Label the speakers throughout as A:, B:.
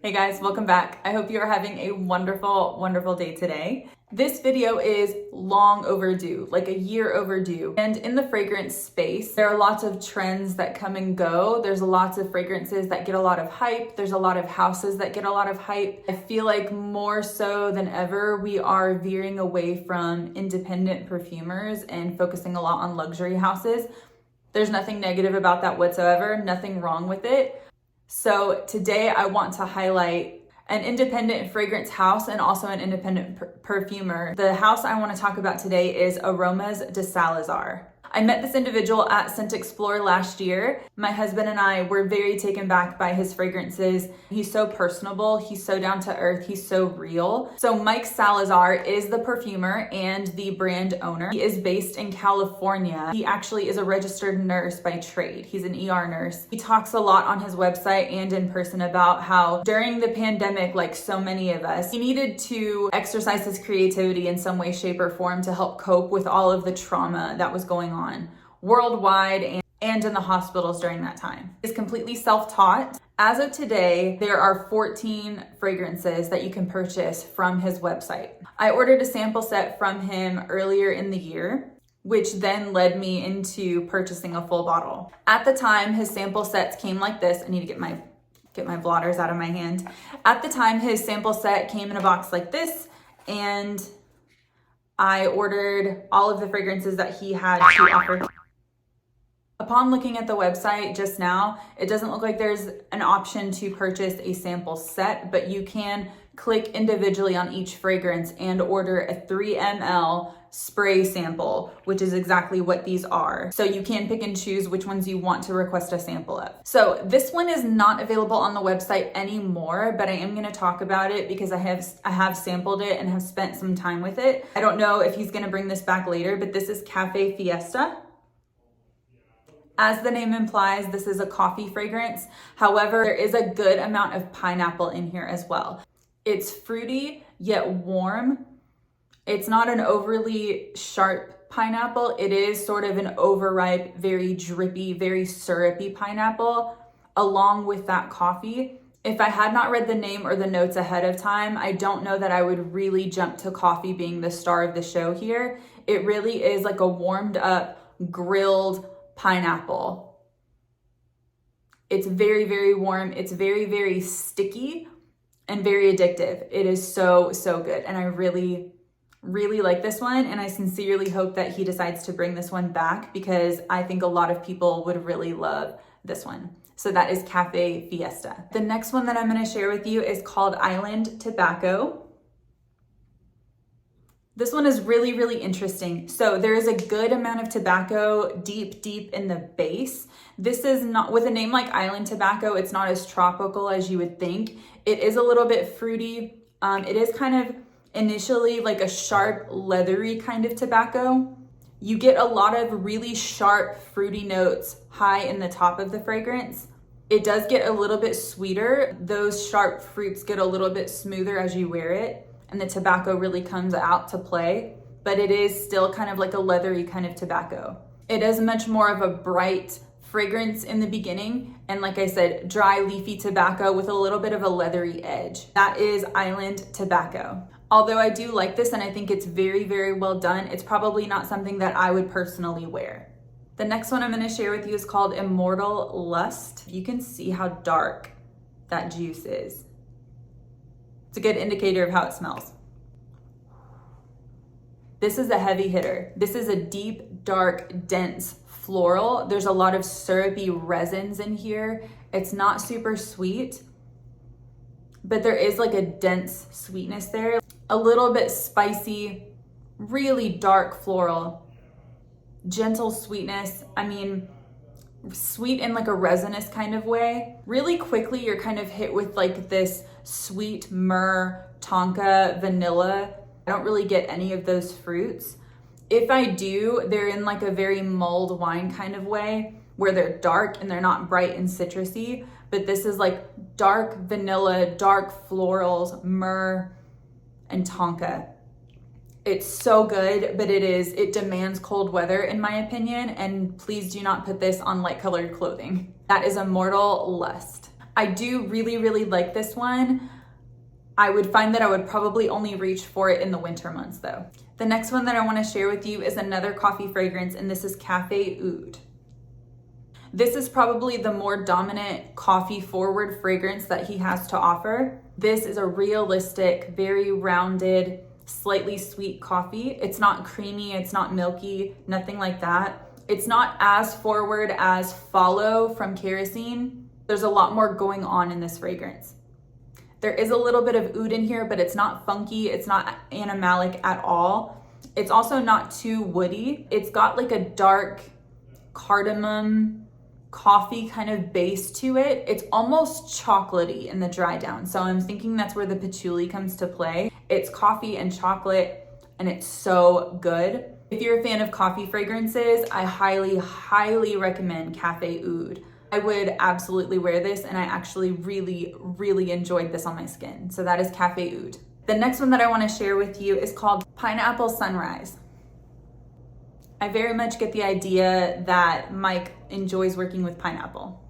A: Hey guys, welcome back. I hope you are having a wonderful, wonderful day today. This video is long overdue, like a year overdue. And in the fragrance space, there are lots of trends that come and go. There's lots of fragrances that get a lot of hype. There's a lot of houses that get a lot of hype. I feel like more so than ever, we are veering away from independent perfumers and focusing a lot on luxury houses. There's nothing negative about that whatsoever, nothing wrong with it. So today I want to highlight an independent fragrance house and also an independent perfumer. The house I want to talk about today is Aromas de Salazar. I met this individual at Scent Explore last year. My husband and I were very taken back by his fragrances. He's so personable, he's so down to earth, he's so real. So Mike Salazar is the perfumer and the brand owner. He is based in California. He actually is a registered nurse by trade. He's an ER nurse. He talks a lot on his website and in person about how during the pandemic, like so many of us, he needed to exercise his creativity in some way, shape, or form to help cope with all of the trauma that was going on worldwide and in the hospitals during that time. He's completely self-taught. As of today, there are 14 fragrances that you can purchase from his website. I ordered a sample set from him earlier in the year, which then led me into purchasing a full bottle. At the time, his sample sets came like this. I need to get my blotters out of my hand. At the time, his sample set came in a box like this, and I ordered all of the fragrances that he had to offer. Upon looking at the website just now, it doesn't look like there's an option to purchase a sample set, but you can click individually on each fragrance and order a 3 ml spray sample, which is exactly what these are. So you can pick and choose which ones you want to request a sample of. So this one is not available on the website anymore, but I am going to talk about it because I have sampled it and have spent some time with it. I don't know if he's going to bring this back later, but this is Cafe Fiesta. As the name implies, this is a coffee fragrance. However, there is a good amount of pineapple in here as well. It's fruity, yet warm. It's not an overly sharp pineapple. It is sort of an overripe, very drippy, very syrupy pineapple, along with that coffee. If I had not read the name or the notes ahead of time, I don't know that I would really jump to coffee being the star of the show here. It really is like a warmed up, grilled pineapple. It's very, very warm. It's very, very sticky and very addictive. It is so, so good. And I really, really like this one. And I sincerely hope that he decides to bring this one back because I think a lot of people would really love this one. So that is Cafe Fiesta. The next one that I'm going to share with you is called Island Tobacco. This one is really, really interesting. So there is a good amount of tobacco deep in the base. This is not, with a name like Island Tobacco, it's not as tropical as you would think. It is a little bit fruity. It is kind of initially like a sharp, leathery kind of tobacco. You get a lot of really sharp, fruity notes high in the top of the fragrance. It does get a little bit sweeter. Those sharp fruits get a little bit smoother as you wear it, and the tobacco really comes out to play, but it is still kind of like a leathery kind of tobacco. It is much more of a bright fragrance in the beginning, and like I said, dry, leafy tobacco with a little bit of a leathery edge. That is Island Tobacco. Although I do like this and I think it's very, very well done, it's probably not something that I would personally wear. The next one I'm going to share with you is called Immortal Lust. You can see how dark that juice is. It's a good indicator of how it smells. This is a heavy hitter. This is a deep, dark, dense floral. There's a lot of syrupy resins in here. It's not super sweet, but there is like a dense sweetness there. A little bit spicy, really dark floral, gentle sweetness. I mean, sweet in like a resinous kind of way. Really quickly, you're kind of hit with like this sweet myrrh, tonka, vanilla. I don't really get any of those fruits. If I do, they're in like a very mulled wine kind of way where they're dark and they're not bright and citrusy, but this is like dark vanilla, dark florals, myrrh, and tonka. It's so good, but it demands cold weather in my opinion, and please do not put this on light colored clothing. That is Immortal Lust. I do really, really like this one. I would find that I would probably only reach for it in the winter months though. The next one that I want to share with you is another coffee fragrance, and this is Cafe Oud. This is probably the more dominant coffee forward fragrance that he has to offer. This is a realistic, very rounded, slightly sweet coffee. It's not creamy, it's not milky, nothing like that. It's not as forward as Follow from Kerosene. There's a lot more going on in this fragrance. There is a little bit of oud in here, but it's not funky. It's not animalic at all. It's also not too woody. It's got like a dark cardamom coffee kind of base to it. It's almost chocolatey in the dry down. So I'm thinking that's where the patchouli comes to play. It's coffee and chocolate, and it's so good. If you're a fan of coffee fragrances, I highly, highly recommend Cafe Oud. I would absolutely wear this, and I actually really, really enjoyed this on my skin. So that is Cafe Oud. The next one that I want to share with you is called Pineapple Sunrise. I very much get the idea that Mike enjoys working with pineapple.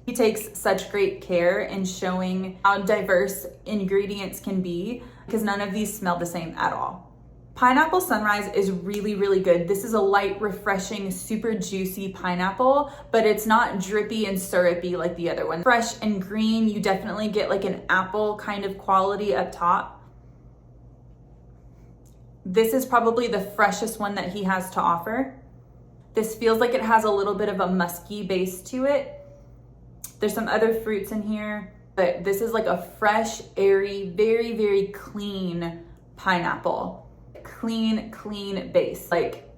A: He takes such great care in showing how diverse ingredients can be, because none of these smell the same at all. Pineapple Sunrise is really, really good. This is a light, refreshing, super juicy pineapple, but it's not drippy and syrupy like the other one. Fresh and green, you definitely get like an apple kind of quality up top. This is probably the freshest one that he has to offer. This feels like it has a little bit of a musky base to it. There's some other fruits in here, but this is like a fresh, airy, very, very clean pineapple. Clean base. Like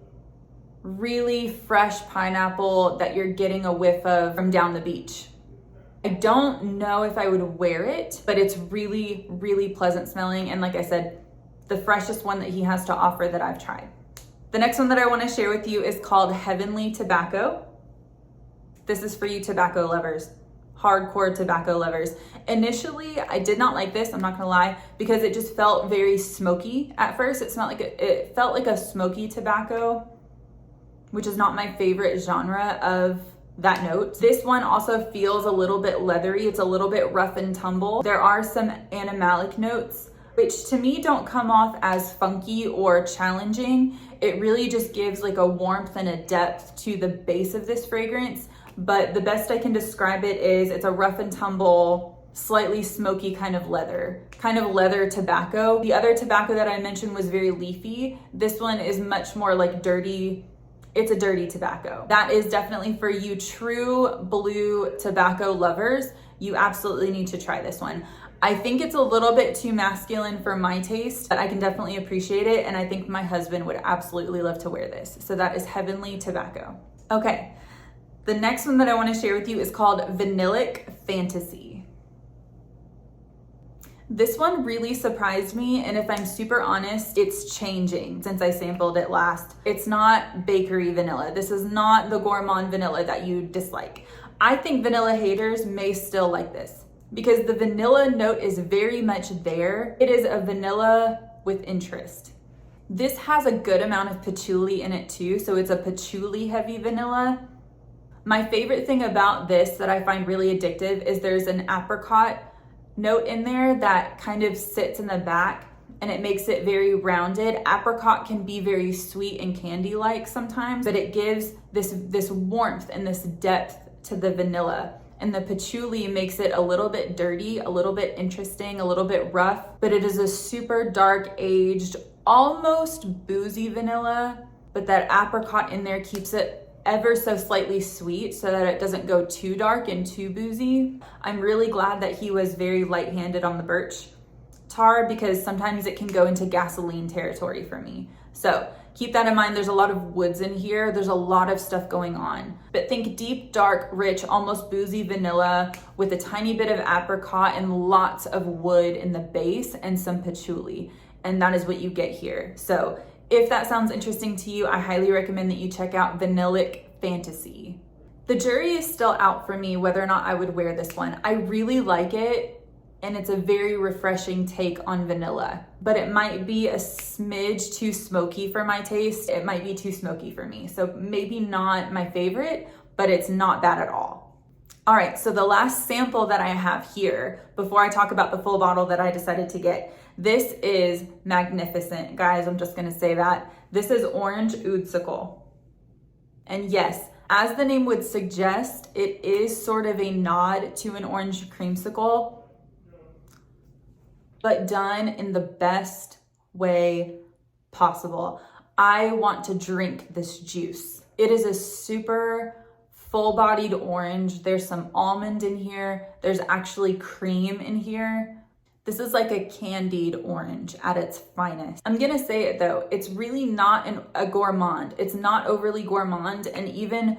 A: really fresh pineapple that you're getting a whiff of from down the beach. I don't know if I would wear it, but it's really, really pleasant smelling. And like I said, the freshest one that he has to offer that I've tried. The next one that I want to share with you is called Heavenly Tobacco. This is for you tobacco lovers, hardcore tobacco lovers. Initially, I did not like this, I'm not gonna lie, because it just felt very smoky at first. It felt like a smoky tobacco, which is not my favorite genre of that note. This one also feels a little bit leathery. It's a little bit rough and tumble. There are some animalic notes, which to me don't come off as funky or challenging. It really just gives like a warmth and a depth to the base of this fragrance. But the best I can describe it is it's a rough and tumble, slightly smoky kind of leather tobacco. The other tobacco that I mentioned was very leafy. This one is much more like dirty. It's a dirty tobacco. That is definitely for you true blue tobacco lovers. You absolutely need to try this one. I think it's a little bit too masculine for my taste, but I can definitely appreciate it. And I think my husband would absolutely love to wear this. So that is Heavenly Tobacco. Okay. The next one that I want to share with you is called Vanillic Fantasy. This one really surprised me, and if I'm super honest, it's changing since I sampled it last. It's not bakery vanilla. This is not the gourmand vanilla that you dislike. I think vanilla haters may still like this because the vanilla note is very much there. It is a vanilla with interest. This has a good amount of patchouli in it too, so it's a patchouli heavy vanilla. My favorite thing about this that I find really addictive is there's an apricot note in there that kind of sits in the back and it makes it very rounded. Apricot can be very sweet and candy-like sometimes, but it gives this warmth and this depth to the vanilla. And the patchouli makes it a little bit dirty, a little bit interesting, a little bit rough, but it is a super dark aged, almost boozy vanilla, but that apricot in there keeps it ever so slightly sweet so that it doesn't go too dark and too boozy. I'm really glad that he was very light-handed on the birch tar because sometimes it can go into gasoline territory for me. So keep that in mind. There's a lot of woods in here. There's a lot of stuff going on. But think deep, dark, rich, almost boozy vanilla with a tiny bit of apricot and lots of wood in the base and some patchouli. And that is what you get here. So if that sounds interesting to you, I highly recommend that you check out Vanillic Fantasy. The jury is still out for me whether or not I would wear this one. I really like it, and it's a very refreshing take on vanilla, but it might be a smidge too smoky for my taste. It might be too smoky for me. So maybe not my favorite, but it's not bad at all. All right, so the last sample that I have here, before I talk about the full bottle that I decided to get, this is magnificent, guys. I'm just gonna say that. This is Orange Oudsicle. And yes, as the name would suggest, it is sort of a nod to an orange creamsicle, but done in the best way possible. I want to drink this juice. It is a super full-bodied orange. There's some almond in here. There's actually cream in here. This is like a candied orange at its finest. I'm gonna say it though, it's really not a gourmand. It's not overly gourmand, and even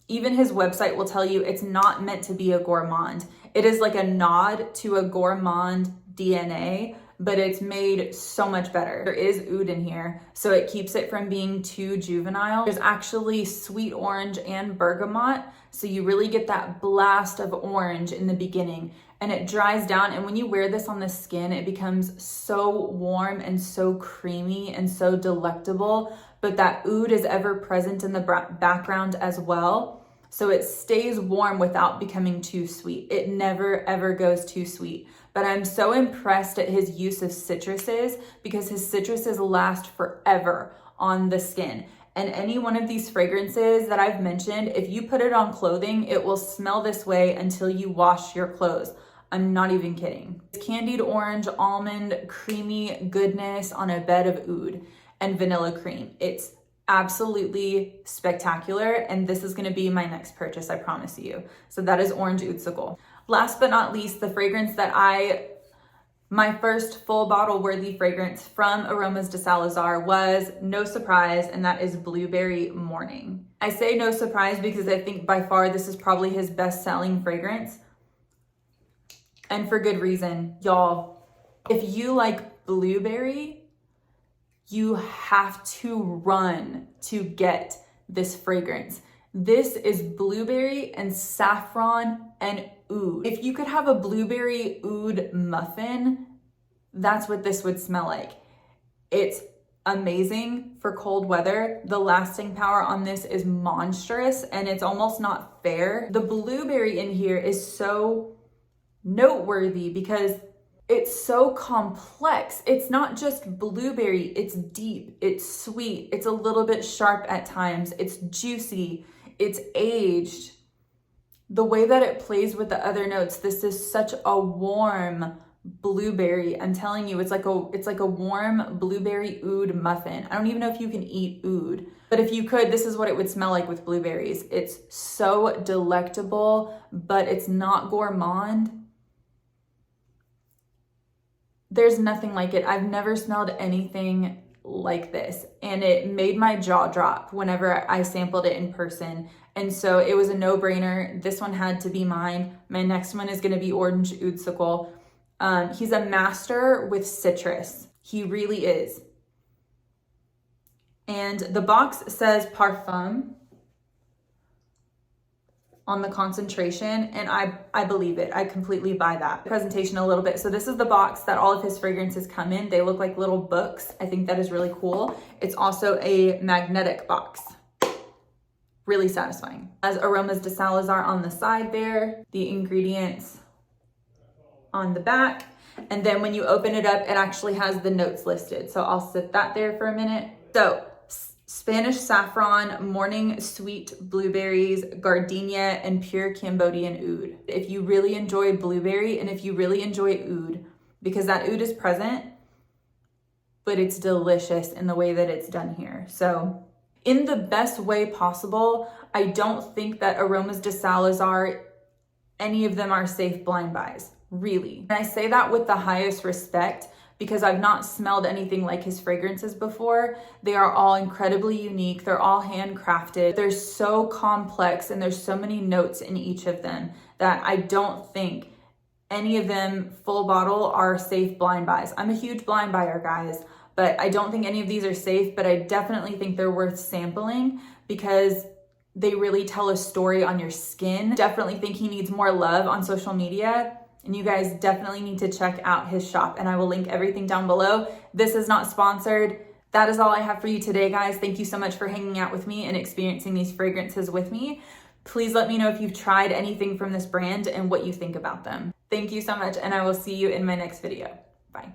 A: his website will tell you it's not meant to be a gourmand. It is like a nod to a gourmand DNA, but it's made so much better. There is oud in here, so it keeps it from being too juvenile. There's actually sweet orange and bergamot, so you really get that blast of orange in the beginning, and it dries down, and when you wear this on the skin, it becomes so warm and so creamy and so delectable, but that oud is ever present in the background as well, so it stays warm without becoming too sweet. It never ever goes too sweet. But I'm so impressed at his use of citruses, because his citruses last forever on the skin. And any one of these fragrances that I've mentioned, if you put it on clothing, it will smell this way until you wash your clothes. I'm not even kidding. It's candied orange, almond, creamy goodness on a bed of oud and vanilla cream. It's absolutely spectacular, and this is gonna be my next purchase, I promise you. So that is Orange Oudsicle. Last but not least, the fragrance that my first full bottle worthy fragrance from Aromas de Salazar was, no surprise, and that is Blueberry Morning. I say no surprise because I think by far this is probably his best-selling fragrance, and for good reason. Y'all, if you like blueberry, you have to run to get this fragrance. This is blueberry and saffron and oud. If you could have a blueberry oud muffin, that's what this would smell like. It's amazing for cold weather. The lasting power on this is monstrous, and it's almost not fair. The blueberry in here is so noteworthy because it's so complex. It's not just blueberry, it's deep, it's sweet, it's a little bit sharp at times, it's juicy, it's aged. The way that it plays with the other notes, this is such a warm blueberry. I'm telling you, it's like a warm blueberry oud muffin. I don't even know if you can eat oud, but if you could, this is what it would smell like with blueberries. It's so delectable, but it's not gourmand. There's nothing like it. I've never smelled anything like this, and it made my jaw drop whenever I sampled it in person. And so it was a no-brainer. This one had to be mine. My next one is going to be Orange Oudsicle. He's a master with citrus. He really is. And the box says parfum on the concentration, and I believe it. I completely buy that. Presentation a little bit. So this is the box that all of his fragrances come in. They look like little books. I think that is really cool. It's also a magnetic box. Really satisfying. As Aromas de Salazar on the side there, the ingredients on the back, and then when you open it up, it actually has the notes listed. So I'll sit that there for a minute. So Spanish saffron, morning sweet blueberries, gardenia, and pure Cambodian oud. If you really enjoy blueberry and if you really enjoy oud, because that oud is present, but it's delicious in the way that it's done here. So in the best way possible, I don't think that Aromas de Salazar, any of them are safe blind buys, really. And I say that with the highest respect, because I've not smelled anything like his fragrances before. They are all incredibly unique. They're all handcrafted. They're so complex, and there's so many notes in each of them that I don't think any of them full bottle are safe blind buys. I'm a huge blind buyer, guys, but I don't think any of these are safe, but I definitely think they're worth sampling because they really tell a story on your skin. Definitely think he needs more love on social media. And you guys definitely need to check out his shop, and I will link everything down below. This is not sponsored. That is all I have for you today, guys. Thank you so much for hanging out with me and experiencing these fragrances with me. Please let me know if you've tried anything from this brand and what you think about them. Thank you so much, and I will see you in my next video. Bye.